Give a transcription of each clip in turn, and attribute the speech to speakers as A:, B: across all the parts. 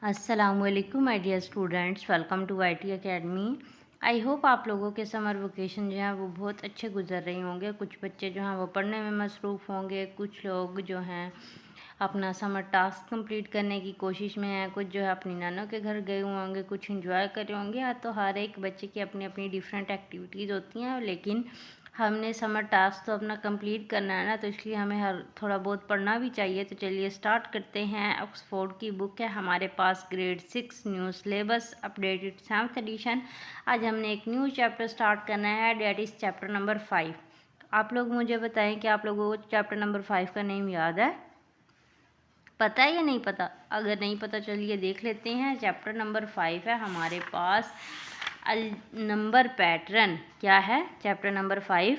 A: अस्सलामुअलैकुम my dear students, welcome to IT academy. I hope आप लोगों के समर वेकेशन जो हैं वो बहुत अच्छे गुजर रहे होंगे। कुछ बच्चे जो हैं वो पढ़ने में मसरूफ़ होंगे, कुछ लोग जो हैं अपना समर टास्क कंप्लीट करने की कोशिश में हैं, कुछ जो है अपनी नानों के घर गए हुए होंगे, कुछ इंजॉय कर रहे होंगे। या तो हर एक बच्चे की अपनी अपनी डिफरेंट एक्टिविटीज़ होती हैं, लेकिन हमने समर टास्क तो अपना कंप्लीट करना है ना, तो इसलिए हमें हर थोड़ा बहुत पढ़ना भी चाहिए। तो चलिए स्टार्ट करते हैं। ऑक्सफोर्ड की बुक है हमारे पास, grade 6 new syllabus updated 7th edition. आज हमने एक न्यू चैप्टर स्टार्ट करना है, डेट इज़ चैप्टर नंबर 5। आप लोग मुझे बताएं कि आप लोगों को चैप्टर नंबर 5 का नेम याद है, पता है या नहीं पता? अगर नहीं पता चलिए देख लेते हैं। चैप्टर नंबर 5 है हमारे पास नंबर पैटर्न। क्या है chapter number 5?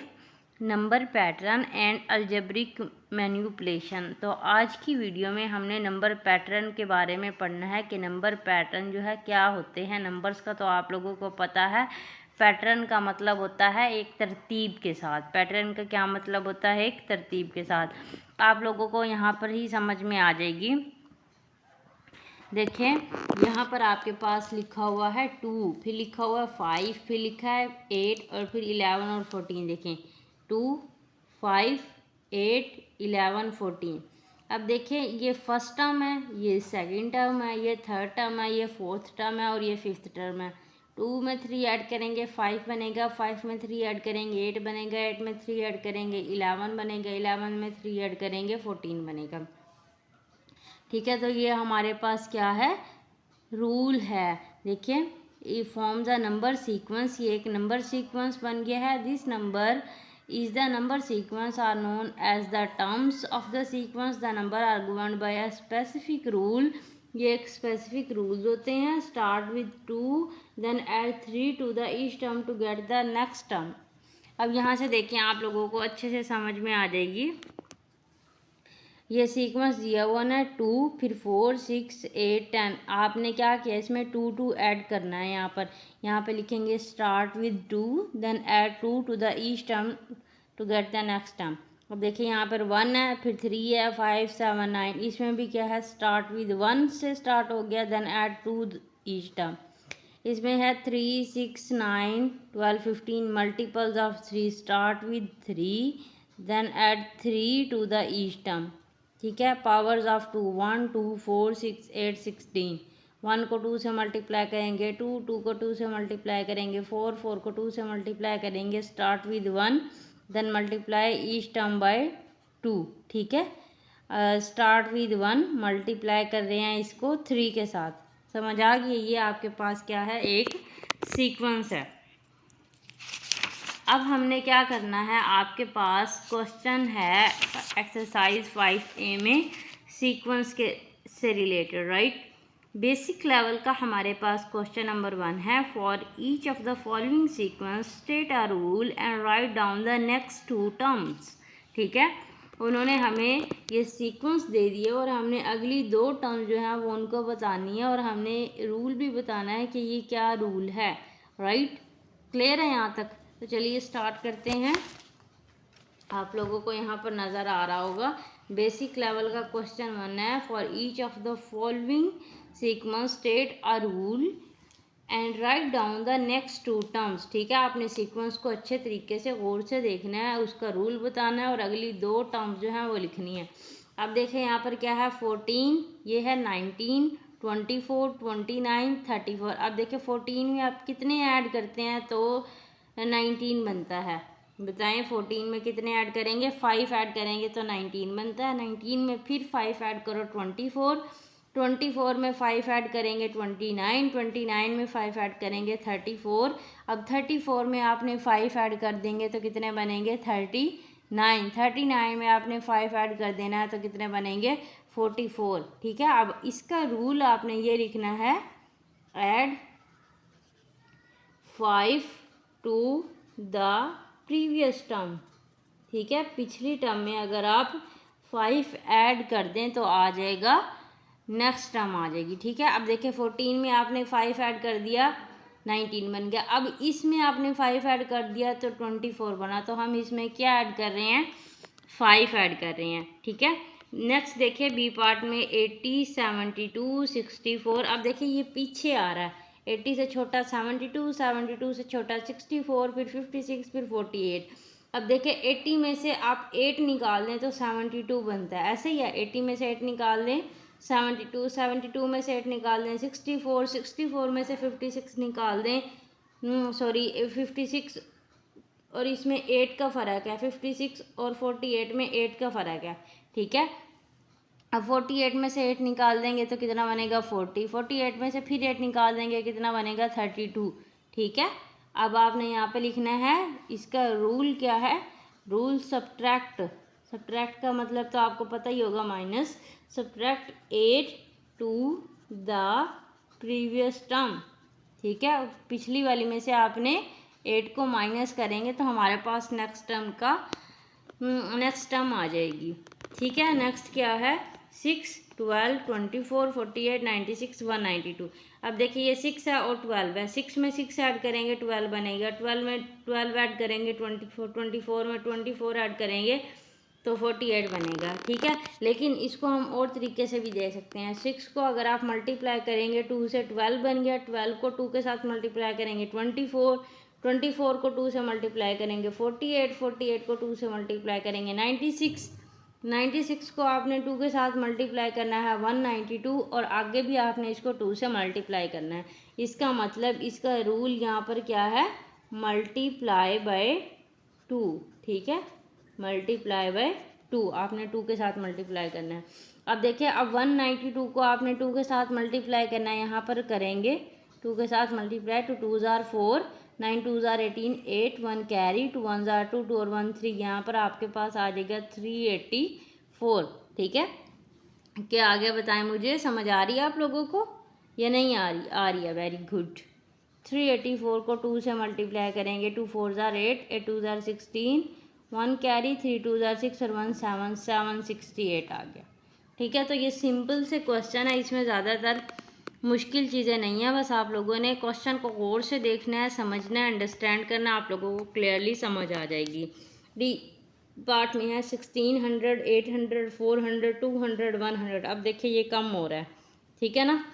A: Number pattern and algebraic manipulation. तो आज की वीडियो में हमने नंबर पैटर्न के बारे में पढ़ना है कि नंबर पैटर्न जो है क्या होते हैं। नंबर्स का तो आप लोगों को पता है, पैटर्न का मतलब होता है एक तरतीब के साथ। पैटर्न का क्या मतलब होता है? एक तरतीब के साथ। आप लोगों को यहाँ पर ही समझ में आ जाएगी। देखें, यहाँ पर आपके पास लिखा हुआ है 2, फिर लिखा हुआ है 5, फिर लिखा है 8 और फिर 11 और 14। देखें 2, 5, 8, 11, 14। अब देखें, ये फर्स्ट टर्म है, ये सेकंड टर्म है, ये थर्ड टर्म है, ये फोर्थ टर्म है और ये फिफ्थ टर्म है। 2 में 3 ऐड करेंगे 5 बनेगा, 5 में 3 ऐड करेंगे 8 बनेगा, 8 में 3 ऐड करेंगे 11 बनेगा, 11 में 3 ऐड करेंगे 14 बनेगा। ठीक है, तो ये हमारे पास क्या है? रूल है। देखिए, ये फॉर्म द नंबर सीक्वेंस, ये एक नंबर सीक्वेंस बन गया है। This number is the number sequence are known as the terms of the sequence. The number are governed by a specific rule. ये एक स्पेसिफिक रूल्स होते हैं। Start with 2, then add 3 to the each term to get the next term. अब यहाँ से देखिए, आप लोगों को अच्छे से समझ में आ जाएगी। ये सीक्वेंस दिया हुआ ना 2, फिर 4, 6, 8, 10। आपने क्या किया, इसमें 2 ऐड करना है। यहाँ पे लिखेंगे start with 2, then add 2 to the each term to get the next term. अब देखिए, यहाँ पर 1 है, फिर 3 है, 5, 7, 9। इसमें भी क्या है, स्टार्ट विद 1 से स्टार्ट हो गया, देन ऐड 2 ईच टर्म। इसमें है 3, 6, 9, 12, 15 multiples of 3। Start with 3, then add 3 to the each term. ठीक है, पावर्स ऑफ 2, 1, 2, 4, 6, 8, 16। 1 को 2 से मल्टीप्लाई करेंगे 2, 2 को 2 से मल्टीप्लाई करेंगे 4, 4 को 2 से मल्टीप्लाई करेंगे। Start with 1, then multiply each term by 2। ठीक है, स्टार्ट विद 1, मल्टीप्लाई कर रहे हैं इसको 3 के साथ। समझ आ गई? ये आपके पास क्या है, एक सीक्वेंस है। अब हमने क्या करना है, आपके पास क्वेश्चन है एक्सरसाइज 5A में सीक्वेंस के से रिलेटेड, राइट। बेसिक लेवल का हमारे पास क्वेश्चन नंबर 1 है। For each of the following sequence state a rule and write down the next 2 terms. ठीक है, उन्होंने हमें ये सीक्वेंस दे दिए और हमने अगली 2 टर्म जो है वो उनको बतानी है और हमने रूल भी बताना है कि ये क्या रूल है, राइट। क्लियर है यहाँ तक? तो चलिए स्टार्ट करते हैं। आप लोगों को यहाँ पर नज़र आ रहा होगा, बेसिक लेवल का क्वेश्चन 1 है। For each of the following sequence state a rule and write down the next 2 terms. ठीक है, आपने सीक्वेंस को अच्छे तरीके से गौर से देखना है, उसका रूल बताना है और अगली 2 टर्म्स जो हैं वो लिखनी है। अब देखें, यहाँ पर क्या है, 14, ये है 19, 24, 29, 34। अब देखिए 14 में आप कितने ऐड करते हैं तो 19 बनता है। बताएं 14 में कितने ऐड करेंगे? 5 ऐड करेंगे तो 19 बनता है। 19 में फिर 5 ऐड करो 24, 24 में 5 ऐड करेंगे 29, 29 में 5 ऐड करेंगे 34। अब 34 में आपने 5 ऐड कर देंगे तो कितने बनेंगे? 39। 39 में आपने 5 ऐड कर देना है तो कितने बनेंगे? 44। ठीक है, अब इसका रूल आपने ये लिखना है, add 5 to the previous term. ठीक है, पिछली टर्म में अगर आप 5 ऐड कर दें तो आ जाएगा, नेक्स्ट टर्म आ जाएगी। ठीक है, अब देखिए 14 में आपने 5 ऐड कर दिया, 19 बन गया। अब इसमें आपने 5 ऐड कर दिया तो 24 बना। तो हम इसमें क्या ऐड कर रहे हैं? 5 ऐड कर रहे हैं। ठीक है, नेक्स्ट देखिए बी पार्ट में 80, 72, 64। अब देखिए ये पीछे आ रहा है, 80 से छोटा 72, 72 से छोटा 64, फिर 56, फिर 48। अब देखिए 80 में से आप 8 निकाल दें तो 72 बनता है, ऐसे ही है। 80 में से 8 निकाल दें 72, 72 में से 8 निकाल दें 64, 64 में से 56 निकाल दें, सॉरी 56, और इसमें 8 का फ़र्क है, 56 और 48 में 8 का फ़र्क है, ठीक है। अब 48 में से 8 निकाल देंगे तो कितना बनेगा 40, 48 में से फिर 8 निकाल देंगे कितना बनेगा 32, ठीक है। अब आपने यहाँ पे लिखना है, इसका रूल क्या है, रूल सब्ट्रैक्ट। सब्ट्रैक्ट का मतलब तो आपको पता ही होगा, minus. Subtract 8 to the previous term, ठीक है। पिछली वाली में से आपने 8 को माइनस करेंगे तो हमारे पास नेक्स्ट टर्म आ जाएगी, ठीक है। नेक्स्ट क्या है, 6, 12, 24, 48, 96, 192। अब देखिए ये 6 है और 12 है, 6 में 6 ऐड करेंगे 12 बनेगा, 12 में 12 ऐड करेंगे 24, 24 में 24 ऐड करेंगे तो 48 बनेगा, ठीक है। लेकिन इसको हम और तरीके से भी दे सकते हैं। 6 को अगर आप मल्टीप्लाई करेंगे 2 से 12 बन गया, 12 को 2 के साथ मल्टीप्लाई करेंगे 24, 24 को 2 से मल्टीप्लाई करेंगे 48, 48 को 2 से मल्टीप्लाई करेंगे 96, 96 को आपने 2 के साथ मल्टीप्लाई करना है 192, और आगे भी आपने इसको 2 से मल्टीप्लाई करना है। इसका मतलब इसका रूल यहाँ पर क्या है, मल्टीप्लाई बाय 2, ठीक है। मल्टीप्लाई बाय 2, आपने 2 के साथ मल्टीप्लाई करना है। अब देखिए अब 192 को आपने 2 के साथ मल्टीप्लाई करना है, यहाँ पर करेंगे 2 के साथ मल्टीप्लाई, तो 2 ज़ार 4, 9 2 ज़ार 18, 8 1 कैरी, 2 1 ज़ार 2, 2 और 1 3, यहाँ पर आपके पास आ जाएगा 384, ठीक है। क्या आगे बताएं, मुझे समझ आ रही है आप लोगों को या नहीं आ रही? आ रही है, वेरी गुड। 384 को 2 से मल्टीप्लाई करेंगे, 2 4 ज़ार 8, 8 2 ज़ार 16, 1 कैरी, 3 2 ज़ार 6 और 1 7, 768 आ गया, ठीक है। तो ये सिंपल से क्वेश्चन है, इसमें ज़्यादातर मुश्किल चीज़ें नहीं है, बस आप लोगों ने क्वेश्चन को गौर से देखना है, समझना है, अंडरस्टैंड करना, आप लोगों को क्लियरली समझ आ जाएगी। डी पार्ट में है 1600, 800, 400, 200, 100। अब देखिए ये कम हो रहा है, ठीक है ना।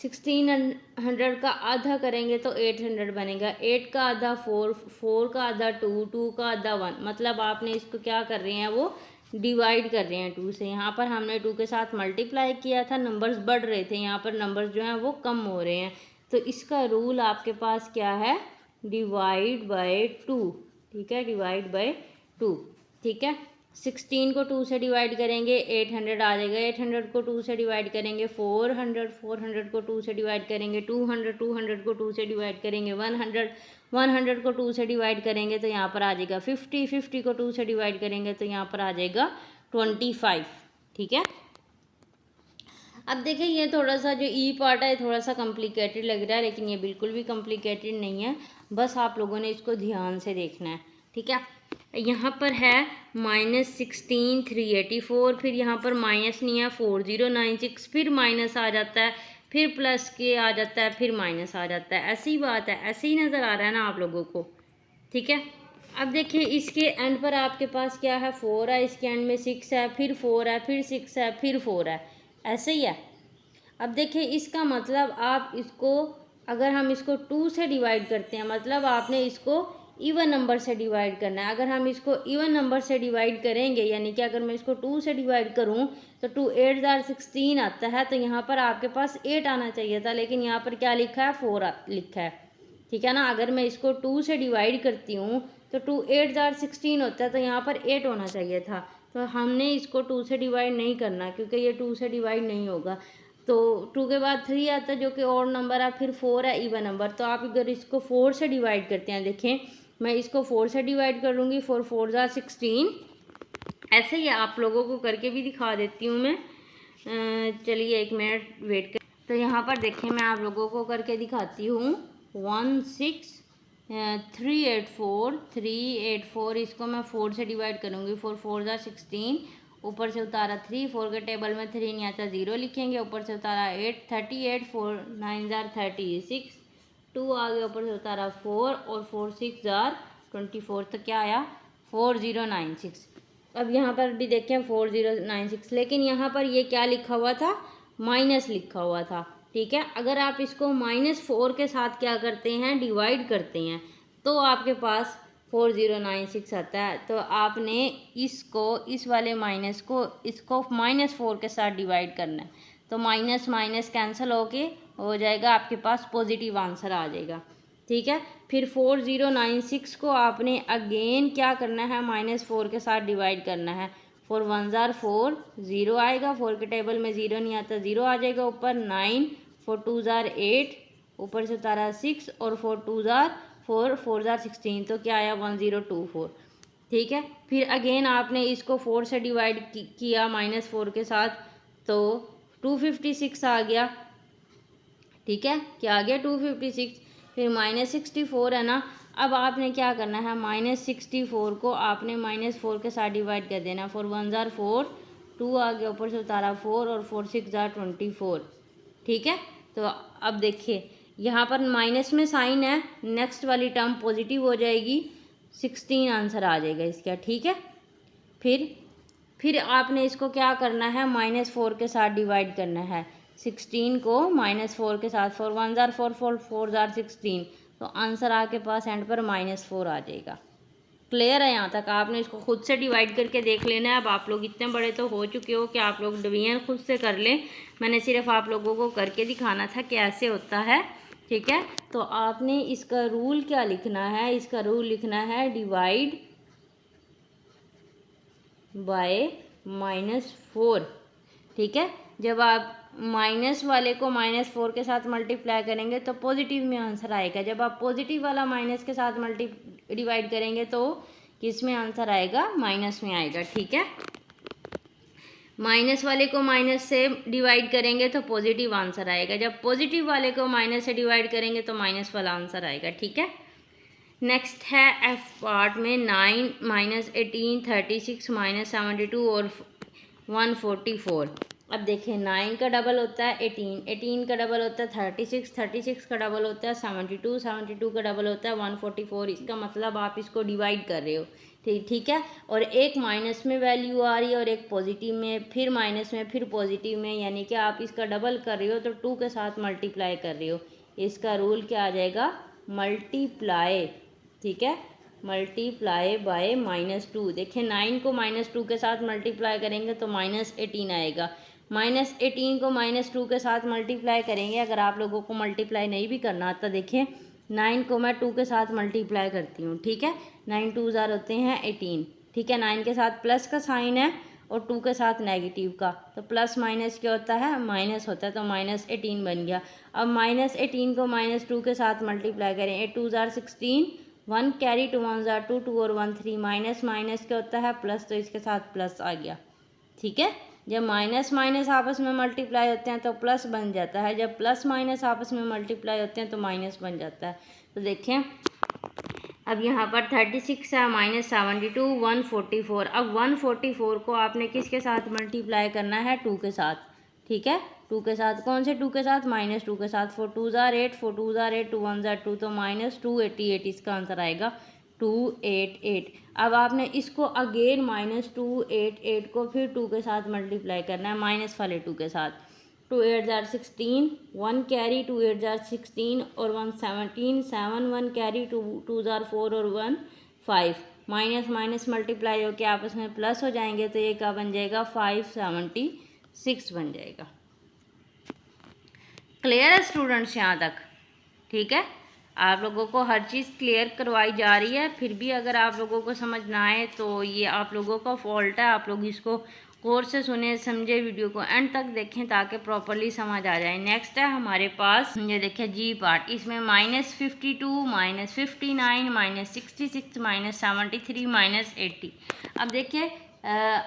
A: 1600 का आधा करेंगे तो 800 बनेगा, 8 का आधा 4, 4 का आधा 2, 2 का आधा 1, मतलब आपने इसको क्या कर रहे हैं, वो डिवाइड कर रहे हैं 2 से। यहाँ पर हमने 2 के साथ मल्टीप्लाई किया था, नंबर्स बढ़ रहे थे, यहाँ पर नंबर्स जो हैं वो कम हो रहे हैं। तो इसका रूल आपके पास क्या है, डिवाइड बाय 2, ठीक है, डिवाइड बाय 2, ठीक है। 16 को 2 से डिवाइड करेंगे 800 आ जाएगा, 800 को 2 से डिवाइड करेंगे 400, 400 को 2 से डिवाइड करेंगे 200, 200 को 2 से डिवाइड करेंगे 100, 100 को 2 से डिवाइड करेंगे तो यहाँ पर आ जाएगा 50, 50 को 2 से डिवाइड करेंगे तो यहाँ पर आ जाएगा 25, ठीक है। अब देखिए ये थोड़ा सा जो ई पार्ट है थोड़ा सा कॉम्प्लिकेटेड लग रहा है, लेकिन ये बिल्कुल भी कॉम्प्लिकेटेड नहीं है, बस आप लोगों ने इसको ध्यान से देखना है, ठीक है। यहाँ पर है -16 384, फिर यहाँ पर माइनस नहीं है 4096, फिर माइनस आ जाता है, फिर प्लस के आ जाता है, फिर माइनस आ जाता है, ऐसी बात है, ऐसे ही नज़र आ रहा है ना आप लोगों को, ठीक है। अब देखिए इसके एंड पर आपके पास क्या है, 4 है, इसके एंड में 6 है, फिर 4 है, फिर 6 है, फिर 4 है, ऐसे ही है। अब देखिए इसका मतलब आप इसको, अगर हम इसको 2 से डिवाइड करते हैं, मतलब आपने इसको इवन नंबर से डिवाइड करना है। अगर हम इसको इवन नंबर से डिवाइड करेंगे, यानी कि अगर मैं इसको 2 से डिवाइड करूं तो 2 8 ज़ार 16 आता है, तो यहाँ पर आपके पास 8 आना चाहिए था, लेकिन यहाँ पर क्या लिखा है, 4 लिखा है, ठीक है ना। अगर मैं इसको 2 से डिवाइड करती हूँ तो 2 8 ज़ार 16 होता है, तो यहाँ पर 8 होना चाहिए था, तो हमने इसको 2 से डिवाइड नहीं करना, क्योंकि ये 2 से डिवाइड नहीं होगा। तो 2 के बाद 3 आता है जो कि और नंबर है, फिर 4 है इवन नंबर। तो आप अगर इसको 4 से डिवाइड करते हैं, देखें मैं इसको 4 से डिवाइड करूँगी, 4 4 ज़ार 16, ऐसे ही आप लोगों को करके भी दिखा देती हूँ मैं। चलिए 1 मिनट वेट कर। तो यहाँ पर देखें मैं आप लोगों को करके दिखाती हूँ। 384, इसको मैं 4 से डिवाइड करूँगी, 4 4 ज़ार 16, ऊपर से उतारा 3, 4 के टेबल में 3 नहीं आता, 0 लिखेंगे, ऊपर से उतारा 8, 38, 4 9 ज़ार 36, 2 आ गया, ऊपर से उतारा 4, और 4 6 ज़ार 24, तो क्या आया 4096। अब यहाँ पर भी देखें 4096, लेकिन यहाँ पर ये क्या लिखा हुआ था, माइनस लिखा हुआ था। ठीक है, अगर आप इसको -4 के साथ क्या करते हैं, डिवाइड करते हैं, तो आपके पास 4096 आता है। तो आपने इसको, इस वाले माइनस को, इसको -4 के साथ डिवाइड करना है, तो माइनस माइनस कैंसिल होके हो जाएगा, आपके पास पॉजिटिव आंसर आ जाएगा। ठीक है, फिर 4096 को आपने अगेन क्या करना है, -4 के साथ डिवाइड करना है। 4 1 ज़ार 4, 0 आएगा, 4 के टेबल में 0 नहीं आता, 0 आ जाएगा ऊपर। 9, 4 2 ज़ार 8, ऊपर से उतारा 6, और 4 2 ज़ार 4, 4 ज़ार 16, तो क्या आया 1024। ठीक है, फिर अगेन आपने इसको 4 से डिवाइड किया -4 के साथ, तो 256 आ गया। ठीक है, क्या आ गया, 256। फिर -64 है ना, अब आपने क्या करना है, -64 को आपने -4 के साथ डिवाइड कर देना। 4 1 ज़ार 4, 2 आ गया, ऊपर से उतारा 4, और 4 6 ज़ार 24। ठीक है, तो अब देखिए यहाँ पर माइनस में साइन है, नेक्स्ट वाली टर्म पॉजिटिव हो जाएगी, 16 आंसर आ जाएगा इसका। ठीक है, फिर आपने इसको क्या करना है, -4 के साथ डिवाइड करना है। 16 को -4 के साथ, 4 1 ज़ार 4, 4 ज़ार 16, तो आंसर आपके पास एंड पर -4 आ जाएगा। क्लियर है यहाँ तक? आपने इसको खुद से डिवाइड करके देख लेना है। अब आप लोग इतने बड़े तो हो चुके हो कि आप लोग डिवीजन खुद से कर लें, मैंने सिर्फ आप लोगों को करके दिखाना था कैसे होता है। ठीक है, तो आपने इसका रूल क्या लिखना है, इसका रूल लिखना है डिवाइड बाय -4। ठीक है, जब आप माइनस वाले को -4 के साथ मल्टीप्लाई करेंगे तो पॉजिटिव में आंसर आएगा। जब आप पॉजिटिव वाला माइनस के साथ डिवाइड करेंगे तो किस में आंसर आएगा, माइनस में आएगा। ठीक है, माइनस वाले को माइनस से डिवाइड करेंगे तो पॉजिटिव आंसर आएगा, जब पॉजिटिव वाले को माइनस से डिवाइड करेंगे तो माइनस वाला आंसर आएगा। ठीक है, नेक्स्ट है एफ पार्ट में 9 -18 36 -72 और 144। अब देखिए 9 का डबल होता है 18, 18 का डबल होता है 36, 36 का डबल होता है 72, 72 का डबल होता है 144। इसका मतलब आप इसको डिवाइड कर रहे हो। ठीक है, और एक माइनस में वैल्यू आ रही है और एक पॉजिटिव में, फिर माइनस में, फिर पॉजिटिव में, यानी कि आप इसका डबल कर रहे हो तो 2 के साथ मल्टीप्लाई कर रहे हो। इसका रूल क्या आ जाएगा, मल्टीप्लाई। ठीक है, मल्टीप्लाई बाय -2। देखिए 9 को -2 के साथ मल्टीप्लाई करेंगे तो -18 आएगा, -18 को -2 के साथ मल्टीप्लाई करेंगे। अगर आप लोगों को मल्टीप्लाई नहीं भी करना आता, देखिए 9 को मैं 2 के साथ मल्टीप्लाई करती हूँ। ठीक है, 9 2 ज़ार होते हैं 18। ठीक है, 9 के साथ प्लस का साइन है और 2 के साथ नेगेटिव का, तो प्लस माइनस क्या होता है, माइनस होता है, तो -18 बन गया। अब -18 को -2 के साथ मल्टीप्लाई करें, 8 2 ज़ार 16, 1 कैरी 2 1 ज़ार 2, 2 और 1 3, माइनस माइनस क्या होता है, प्लस, तो इसके साथ प्लस आ गया। ठीक है, जब माइनस माइनस आपस में मल्टीप्लाई होते हैं तो प्लस बन जाता है, जब प्लस माइनस आपस में मल्टीप्लाई होते हैं तो माइनस बन जाता है। तो देखें अब यहाँ पर 36 है, -72, 144। अब 144 को आपने किसके साथ मल्टीप्लाई करना है, 2 के साथ। ठीक है, 2 के साथ, कौन से 2 के साथ, -2 के साथ। 4 2 ज़ार 8, 4 2 ज़ार 8, 2 1 ज़ार 2, तो -288 इसका आंसर आएगा, 288। अब आपने इसको अगेन -288 को फिर 2 के साथ मल्टीप्लाई करना है, माइनस वाले 2 के साथ। 2 8 ज़ार 16, 1 कैरी 2 8 ज़ार 16 और 1 17, 7 1 कैरी 2 2 ज़ार 4 और 1 5, माइनस माइनस मल्टीप्लाई होकर आपस में प्लस हो जाएंगे, तो ये क्या बन जाएगा, 576 बन जाएगा। क्लियर है स्टूडेंट्स यहाँ तक? ठीक है, आप लोगों को हर चीज़ क्लियर करवाई जा रही है, फिर भी अगर आप लोगों को समझ ना आए तो ये आप लोगों का फॉल्ट है। आप लोग इसको गौर से सुने समझे, वीडियो को एंड तक देखें ताकि प्रॉपरली समझ आ जाए। नेक्स्ट है हमारे पास, ये देखिए जी पार्ट, इसमें -52 -59 -66 -73 -80। अब देखिए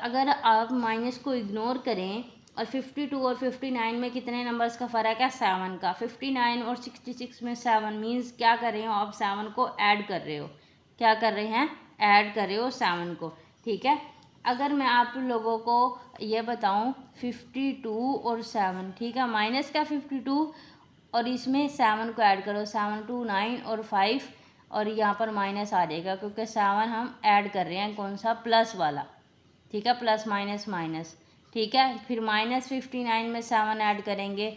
A: अगर आप माइनस को इग्नोर करें और 52 और 59 में कितने नंबर्स का फ़र्क है, 7 का। 59 और 66 में 7 मीन्स क्या कर रहे हो आप, 7 को ऐड कर रहे हो। क्या कर रहे हैं, ऐड कर रहे हो 7 को। ठीक है, अगर मैं आप लोगों को ये बताऊं 52 और 7, ठीक है, माइनस का 52 और इसमें 7 को ऐड करो, 7 2 9 और 5, और यहाँ पर माइनस आ जाएगा क्योंकि 7 हम ऐड कर रहे हैं, कौन सा, प्लस वाला। ठीक है, प्लस माइनस माइनस, ठीक है। फिर -59 में 7 ऐड करेंगे,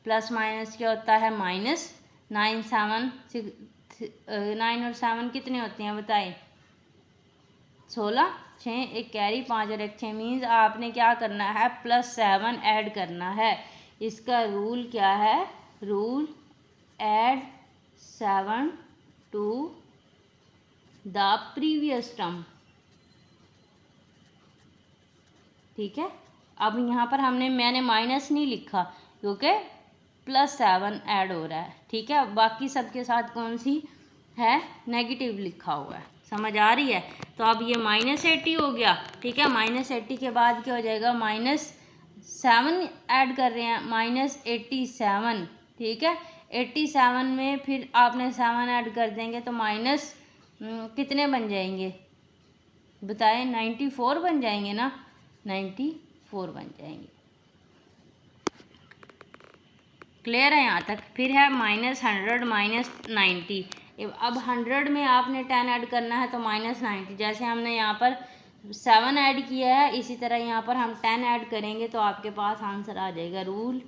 A: प्लस माइनस क्या होता है माइनस, 9 और 7 कितने होते हैं बताएं, 16, 6 एक कैरी 5 और एक 6, मीन्स आपने क्या करना है +7 ऐड करना है। इसका रूल क्या है, rule add 7 to the previous term, ठीक है। अब यहाँ पर मैंने माइनस नहीं लिखा क्योंकि +7 ऐड हो रहा है, ठीक है। बाकी सबके साथ कौन सी है, नेगेटिव लिखा हुआ है, समझ आ रही है। तो अब ये -80 हो गया, ठीक है। -80 के बाद क्या हो जाएगा, -7 ऐड कर रहे हैं, -87, ठीक है। 87 में फिर आपने 7 ऐड कर देंगे तो माइनस कितने बन जाएंगे बताएं, 94 बन जाएंगे ना, 94 बन जाएंगे। क्लियर है यहाँ तक। फिर है -100 -90। अब 100 में आपने 10 ऐड करना है तो -90, जैसे हमने यहाँ पर 7 ऐड किया है इसी तरह यहाँ पर हम 10 ऐड करेंगे तो आपके पास आंसर आ जाएगा। Rule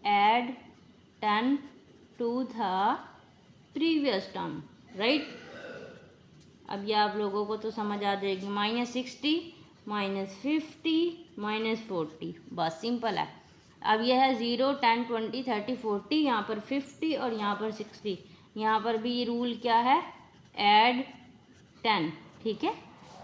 A: add 10 to the previous term, right. अब ये आप लोगों को तो समझ आ जाएगी। -60 -50 -40, बस सिंपल है। अब यह है 0 10 20 30 40, यहाँ पर 50 और यहाँ पर 60। यहाँ पर भी ये रूल क्या है, ऐड 10, ठीक है,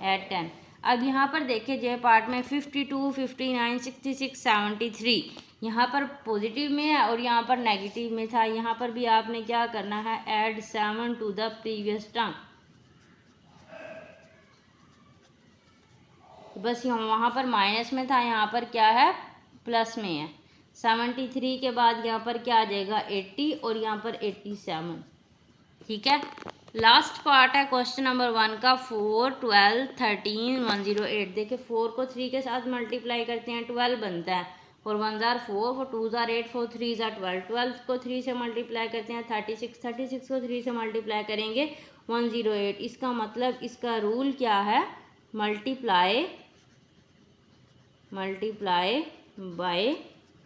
A: ऐड 10। अब यहाँ पर देखिए जे पार्ट में 52 59 66 73 यहाँ पर पॉजिटिव में है और यहाँ पर नेगेटिव में था। यहाँ पर भी आपने क्या करना है, add 7 to the previous term. बस वहाँ पर माइनस में था, यहाँ पर क्या है प्लस में है। 73 के बाद यहाँ पर क्या आ जाएगा 80 और यहाँ पर 87, ठीक है। लास्ट पार्ट है क्वेश्चन नंबर 1 का, 4 12 13 108। देखिए 4 को 3 के साथ मल्टीप्लाई करते हैं 12 बनता है, 4 1 4 4 4 2 8 4 3 12, 12 को 3 से मल्टीप्लाई करते हैं 36, 36 को 3 से मल्टीप्लाई करेंगे 108। इसका मतलब इसका रूल क्या है, मल्टीप्लाई बाय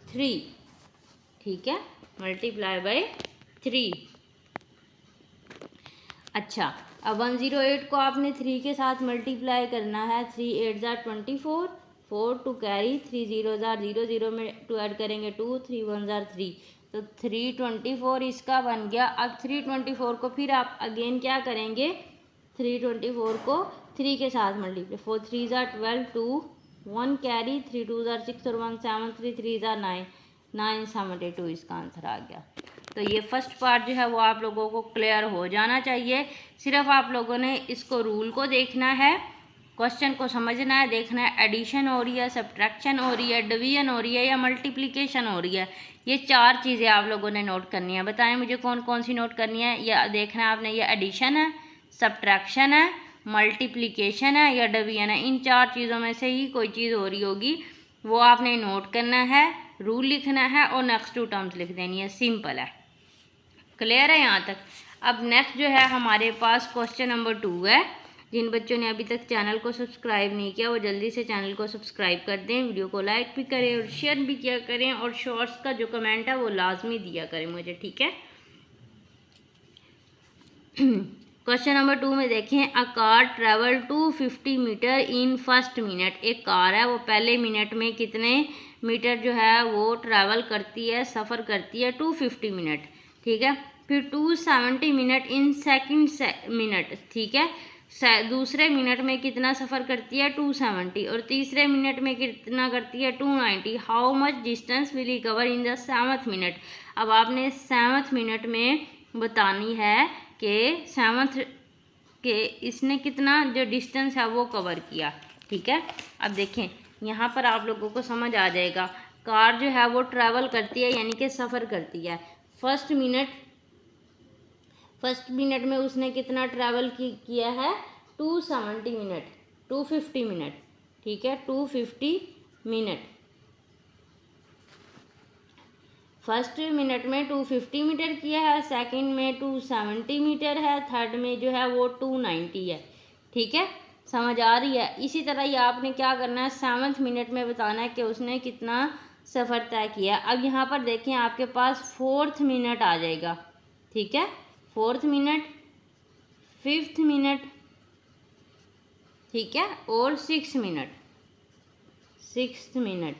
A: 3, ठीक है, मल्टीप्लाई बाय 3। अच्छा, अब 108 को आपने 3 के साथ मल्टीप्लाई करना है, 3 8 जार 24, 4 टू कैरी, 3 0 जार 0, 0 में 2 ऐड करेंगे 2, 3 1 जार 3, तो 324 इसका बन गया। अब 324 को फिर आप अगेन क्या करेंगे, 324 को 3 के साथ मल्टीप्लाई, 4 3 जार 12, 2 1 कैरी, 3 2 जार 6 और 1 7, 3 3 जार 9, 972 इसका आंसर आ गया। तो ये फर्स्ट पार्ट जो है वो आप लोगों को क्लियर हो जाना चाहिए। सिर्फ आप लोगों ने इसको रूल को देखना है, क्वेश्चन को समझना है, देखना है एडिशन हो रही है, सब्ट्रैक्शन हो रही है, डिवीजन हो रही है या मल्टीप्लिकेशन हो रही है। ये 4 चीज़ें आप लोगों ने नोट करनी है। बताएं मुझे कौन कौन सी नोट करनी है। या देखना है आपने, ये एडिशन है, सब्ट्रैक्शन है, मल्टीप्लिकेशन है या डिवीजन है। इन 4 चीज़ों में से ही कोई चीज़ हो रही होगी, वो आपने नोट करना है, रूल लिखना है और नेक्स्ट 2 टर्म्स लिख देनी है। सिंपल है, क्लियर है यहाँ तक। अब नेक्स्ट जो है हमारे पास क्वेश्चन नंबर 2 है। जिन बच्चों ने अभी तक चैनल को सब्सक्राइब नहीं किया वो जल्दी से चैनल को सब्सक्राइब कर दें, वीडियो को लाइक भी करें और शेयर भी किया करें, और शॉर्ट्स का जो कमेंट है वो लाजमी दिया करें मुझे, ठीक है। क्वेश्चन नंबर 2 में देखें, a car travel 250 metre in first minute. एक कार है वो पहले मिनट में कितने मीटर जो है वो ट्रैवल करती है, सफ़र करती है 250 मिनट, ठीक है। फिर 270 मिनट इन सेकंड मिनट, ठीक है। दूसरे मिनट में कितना सफ़र करती है 270, और तीसरे मिनट में कितना करती है 290। How much distance will he cover in the 7th minute. अब आपने 7th मिनट में बतानी है कि 7th के इसने कितना जो डिस्टेंस है वो कवर किया, ठीक है। अब देखें यहाँ पर आप लोगों को समझ आ जाएगा, कार जो है वो ट्रैवल करती है यानी कि सफ़र करती है। फर्स्ट मिनट में उसने कितना ट्रैवल किया है 270 मिनट, 250 मिनट, ठीक है, 250 मिनट। फर्स्ट मिनट में 250 मीटर किया है, सेकंड में 270 मीटर है, थर्ड में जो है वो 290 है, ठीक है। समझ आ रही है। इसी तरह ही आपने क्या करना है, 7th मिनट में बताना है कि उसने कितना सफ़र तय किया। अब यहाँ पर देखें आपके पास 4th मिनट आ जाएगा, ठीक है, 4th मिनट, 5th मिनट, ठीक है, और 6th मिनट, 6th मिनट।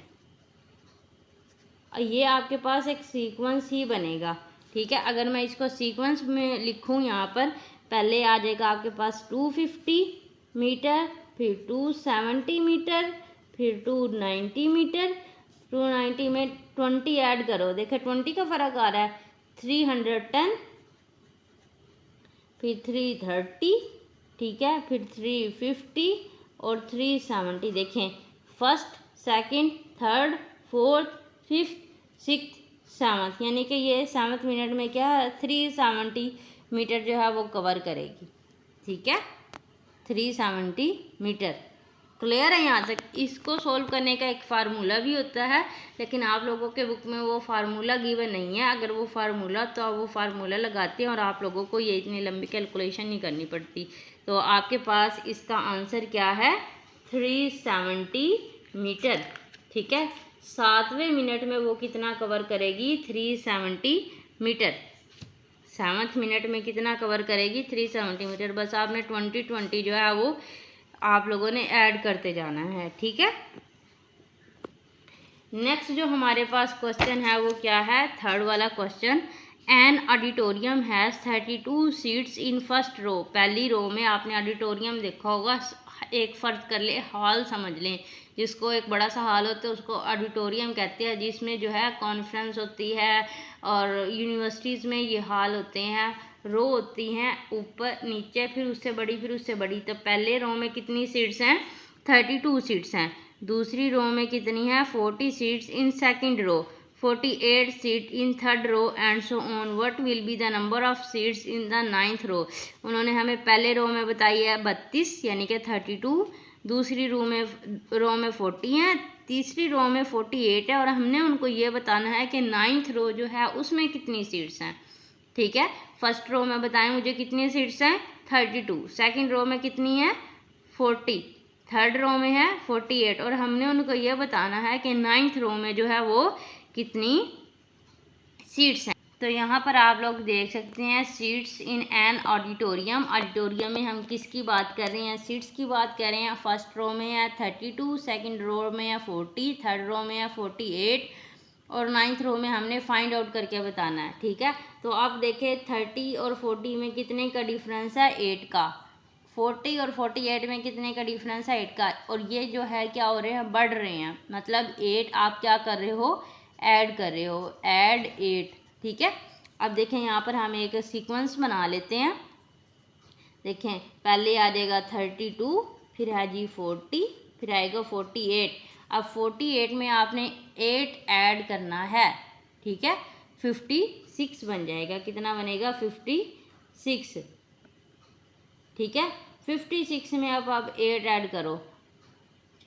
A: ये आपके पास एक सीक्वेंस ही बनेगा, ठीक है। अगर मैं इसको सीक्वेंस में लिखूँ यहाँ पर, पहले आ जाएगा आपके पास 250 मीटर, फिर 270 मीटर, फिर 290 मीटर, 290 में 20 ऐड करो, देखो 20 का फ़र्क आ रहा है, 310, फिर 330, ठीक है, फिर 350 और 370। देखें first, second, third, fourth, fifth, sixth, 7th, यानी कि ये 7th मिनट में क्या है, 370 मीटर जो है वो कवर करेगी, ठीक है, 370 मीटर। क्लियर है यहाँ तक। इसको सोल्व करने का एक फार्मूला भी होता है, लेकिन आप लोगों के बुक में वो फार्मूला गिवन नहीं है। अगर वो फार्मूला तो आप वो फार्मूला लगाते हैं और आप लोगों को ये इतनी लंबी कैलकुलेशन नहीं करनी पड़ती। तो आपके पास इसका आंसर क्या है, 370 मीटर, ठीक है। 7वें मिनट में वो कितना कवर करेगी, 370 मीटर। 7th मिनट में कितना कवर करेगी, 370 मीटर। बस आपने 20 जो है वो आप लोगों ने ऐड करते जाना है, ठीक है। नेक्स्ट जो हमारे पास क्वेश्चन है वो क्या है, 3rd वाला question. An auditorium has 32 seats in first row. पहली रो में आपने ऑडिटोरियम देखा होगा, एक फ़र्ज कर ले, हॉल समझ लें, जिसको एक बड़ा सा हॉल होता है उसको ऑडिटोरियम कहते हैं, जिसमें जो है कॉन्फ्रेंस होती है और यूनिवर्सिटीज़ में ये हॉल होते हैं। रो होती हैं ऊपर नीचे, फिर उससे बड़ी, फिर उससे बड़ी। तो पहले रो में कितनी सीट्स हैं, 32 सीट्स हैं। दूसरी रो में कितनी है, 40 seats in second row, 48 seat in third row and so on. What will be the number of seats in the 9th row. उन्होंने हमें पहले रो में बताई है 32 यानी कि 32, दूसरी रो में 40 हैं, तीसरी रो में 48 है, और हमने उनको ये बताना है कि 9th रो जो है उसमें कितनी सीट्स हैं, ठीक है। फर्स्ट रो में बताएं मुझे कितनी सीट्स हैं, 32, सेकंड रो में कितनी है, 40, थर्ड रो में है 48, और हमने उनको ये बताना है कि 9th रो में जो है वो कितनी सीट्स हैं। तो यहाँ पर आप लोग देख सकते हैं seats in an auditorium. Auditorium में हम किसकी बात कर रहे हैं, सीट्स की बात कर रहे हैं। फर्स्ट रो में है 32, सेकंड रो में है 40, थर्ड रो में है 48, और 9th रो में हमने फाइंड आउट करके बताना है, ठीक है। तो आप देखें 30 और 40 में कितने का डिफरेंस है, 8 का। 40 और 48 में कितने का डिफरेंस है, 8 का। और ये जो है क्या हो रहे हैं, बढ़ रहे हैं, मतलब 8 आप क्या कर रहे हो, ऐड कर रहे हो, ऐड 8, ठीक है। अब देखें यहाँ पर हम एक सीक्वेंस बना लेते हैं। देखें पहले आ जाएगा 32, फिर है जी 40, फिर आएगा 48। अब 48 में आपने 8 ऐड करना है, ठीक है, 56 बन जाएगा। कितना बनेगा, 56, ठीक है। 56 में अब आप 8 ऐड करो,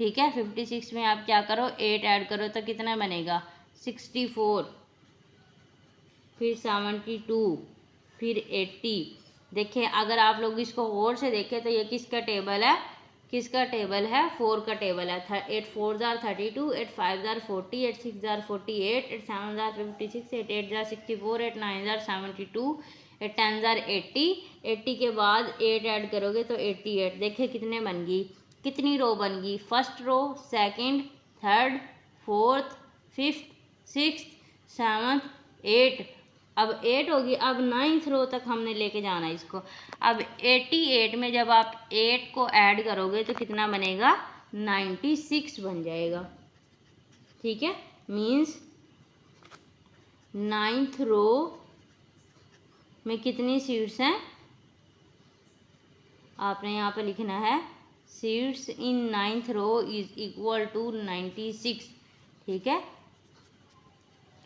A: ठीक है। 56 में आप क्या करो, 8 ऐड करो, तो कितना बनेगा, 64, फिर 72, फिर 80। देखिए अगर आप लोग इसको गौर से देखें तो ये किसका टेबल है, किसका टेबल है, 4 का टेबल है। 8 4 jar 32, 8 5 jar 40, 8 6 jar 48, 8 7 jar 56, 8 8 jar 64, 8 9 jar 72, 8 10 jar 80। 80 के बाद 8 ऐड करोगे तो 88। देखिए कितने बन गई, कितनी रो बन गई, first row, second, third, fourth, fifth, sixth, 7th, 8। अब 8 होगी। अब 9th रो तक हमने लेके जाना है इसको। अब 88 में जब आप 8 को ऐड करोगे तो कितना बनेगा, 96 बन जाएगा, ठीक है। मीन्स 9th रो में कितनी सीट्स हैं, आपने यहाँ पे लिखना है seats in 9th row is equal to 96, ठीक है।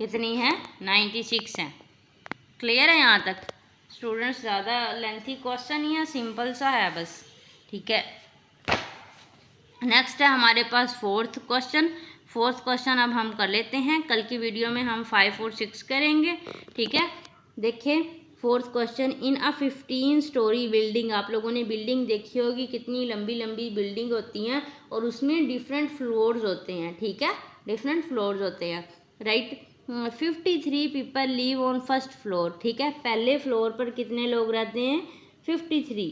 A: कितनी है, 96 है। क्लियर है यहाँ तक स्टूडेंट्स, ज़्यादा लेंथी क्वेश्चन नहीं है, सिंपल सा है बस, ठीक है। नेक्स्ट है हमारे पास 4th क्वेश्चन। 4th क्वेश्चन अब हम कर लेते हैं, कल की वीडियो में हम 5 और 6 करेंगे, ठीक है। देखिए फोर्थ क्वेश्चन, इन अ 15 स्टोरी बिल्डिंग, आप लोगों ने बिल्डिंग देखी होगी, कितनी लंबी लंबी बिल्डिंग होती हैं और उसमें डिफरेंट फ्लोर्स होते हैं, ठीक है, डिफरेंट फ्लोर्स होते हैं, right. 53 people live on first floor, ठीक है, पहले फ्लोर पर कितने लोग रहते हैं, 53।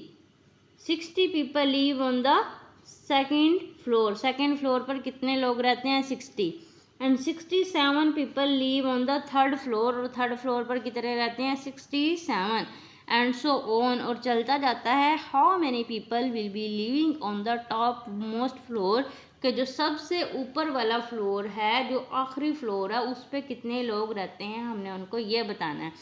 A: 60 people live on the second floor, second floor पर कितने लोग रहते हैं, 60। And 67 people leave on the third floor, और थर्ड फ्लोर पर कितने रहते हैं, 67। एंड सो ऑन, और चलता जाता है। How many people will be living on the top most floor, कि जो सबसे ऊपर वाला फ्लोर है, जो आखिरी फ्लोर है, उस पर कितने लोग रहते हैं, हमने उनको ये बताना है।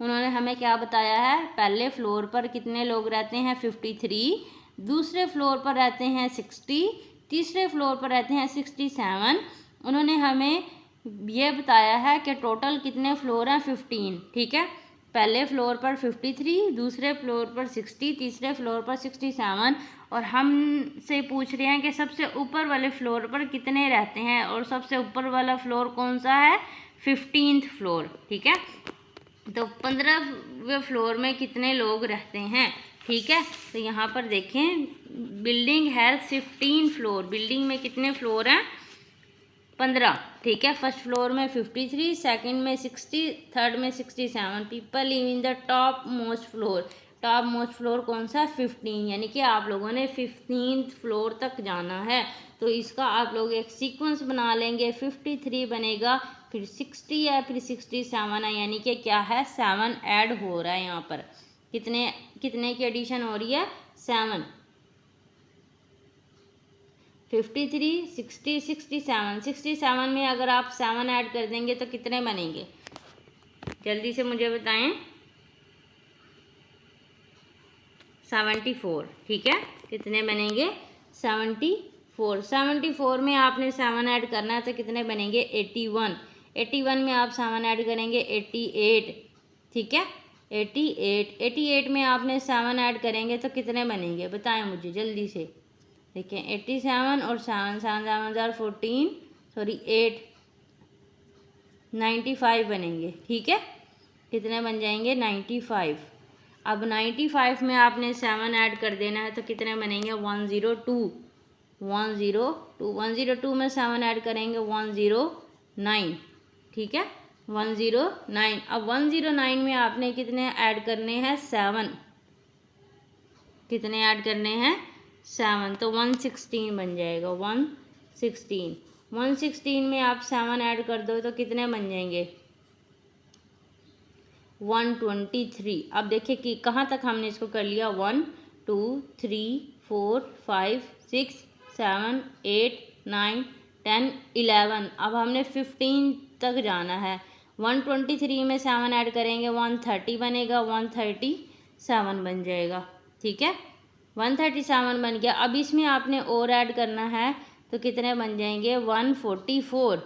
A: उन्होंने हमें क्या बताया है, पहले फ्लोर पर कितने लोग रहते हैं, 53, दूसरे फ्लोर पर रहते हैं 60, तीसरे फ्लोर पर रहते हैं 67। उन्होंने हमें ये बताया है कि टोटल कितने फ्लोर हैं, 15, ठीक है, पहले फ्लोर पर 53, दूसरे फ्लोर पर 60, तीसरे फ्लोर पर 67, और हमसे पूछ रहे हैं कि सबसे ऊपर वाले फ्लोर पर कितने रहते हैं, और सबसे ऊपर वाला फ्लोर कौन सा है, 15th फ्लोर, ठीक है। तो 15वें फ्लोर में कितने लोग रहते हैं, ठीक है। तो यहाँ पर देखें, बिल्डिंग है 15 फ्लोर, बिल्डिंग में कितने फ्लोर हैं, 15, ठीक है। फर्स्ट फ्लोर में 53, सेकंड में 60, थर्ड में 67। People live in the top most floor, top most floor कौन सा, 15, यानी कि आप लोगों ने 15th फ्लोर तक जाना है। तो इसका आप लोग एक सीक्वेंस बना लेंगे, 53 बनेगा, फिर 60 है, फिर 67 है, यानी कि क्या है, 7 ऐड हो रहा है यहाँ पर। कितने कितने की एडिशन हो रही है, 7। 53, 60, 67, 67 में अगर आप 7 ऐड कर देंगे तो कितने बनेंगे, जल्दी से मुझे बताएं, 74, ठीक है, कितने बनेंगे, 74। 74 में आपने 7 ऐड करना है तो कितने बनेंगे, 81। 81 में आप 7 ऐड करेंगे, 88, ठीक है, 88। 88 में आपने 7 ऐड करेंगे तो कितने बनेंगे, बताएं मुझे जल्दी से। देखिए 87 और 7, 7 14, सॉरी 8, 95 बनेंगे, ठीक है, कितने बन जाएंगे, 95। अब 95 में आपने 7 ऐड कर देना है तो कितने बनेंगे, 102, 102, 102 में 7 ऐड करेंगे, 109, ठीक है, 109। अब 109 में आपने कितने ऐड करने हैं, 7, कितने ऐड करने हैं, 7, तो 116 बन जाएगा, 116। 116 में आप 7 ऐड कर दो तो कितने बन जाएंगे, 123। अब देखिए कि कहाँ तक हमने इसको कर लिया, 1 2 3 4 5 6 7 8 9 10 11। अब हमने 15 तक जाना है। 123 में 7 ऐड करेंगे, 130 बनेगा, 137 बन जाएगा, ठीक है, 137 बन गया। अब इसमें आपने और ऐड करना है तो कितने बन जाएंगे, 144।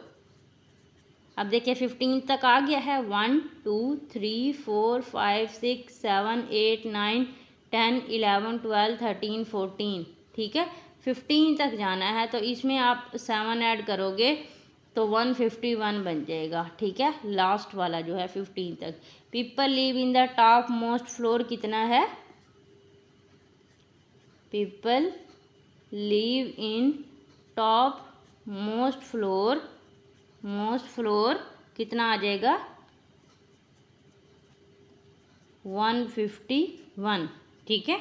A: अब देखिए 15 तक आ गया है, 1 2 3 4 5 6 7 8 9 10 11 12 13 14, ठीक है, 15 तक जाना है। तो इसमें आप 7 ऐड करोगे तो 151 बन जाएगा, ठीक है, लास्ट वाला जो है 15 तक। People live in the top most floor कितना है, people live in top most floor, most floor कितना आ जाएगा, 151, ठीक है,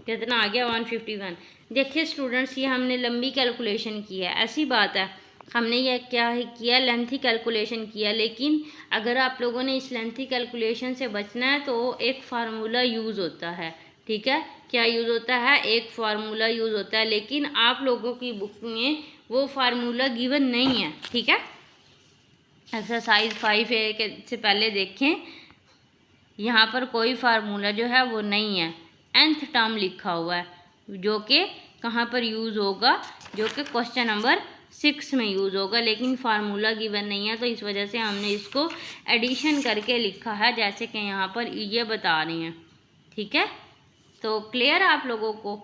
A: कितना आ गया, 151। देखिए स्टूडेंट्स, ये हमने लंबी कैलकुलेशन की है, ऐसी बात है, हमने ये क्या है किया, लेंथी कैलकुलेशन किया, लेकिन अगर आप लोगों ने इस लेंथी कैलकुलेशन से बचना है तो एक फार्मूला यूज़ होता है, ठीक है, क्या यूज़ होता है, एक फार्मूला यूज़ होता है, लेकिन आप लोगों की बुक में वो फार्मूला गिवन नहीं है, ठीक है। एक्सरसाइज 5A के से पहले देखें, यहाँ पर कोई फार्मूला जो है वो नहीं है, nth टर्म लिखा हुआ है, जो कि कहाँ पर यूज़ होगा, जो कि क्वेश्चन नंबर 6 में यूज़ होगा, लेकिन फार्मूला गिवन नहीं है, तो इस वजह से हमने इसको एडिशन करके लिखा है, जैसे कि यहाँ पर ये बता रही हैं, ठीक है। तो क्लियर आप लोगों को,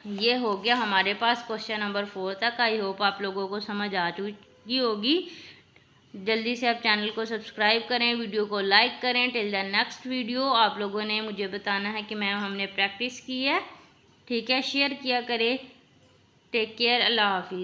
A: ये हो गया हमारे पास क्वेश्चन नंबर 4 तक। आई होप आप लोगों को समझ आ चुकी होगी। जल्दी से आप चैनल को सब्सक्राइब करें, वीडियो को लाइक करें। टिल द नेक्स्ट वीडियो आप लोगों ने मुझे बताना है कि मैम हमने प्रैक्टिस की है, ठीक है। शेयर किया करें। टेक केयर, अल्लाह हाफिज़।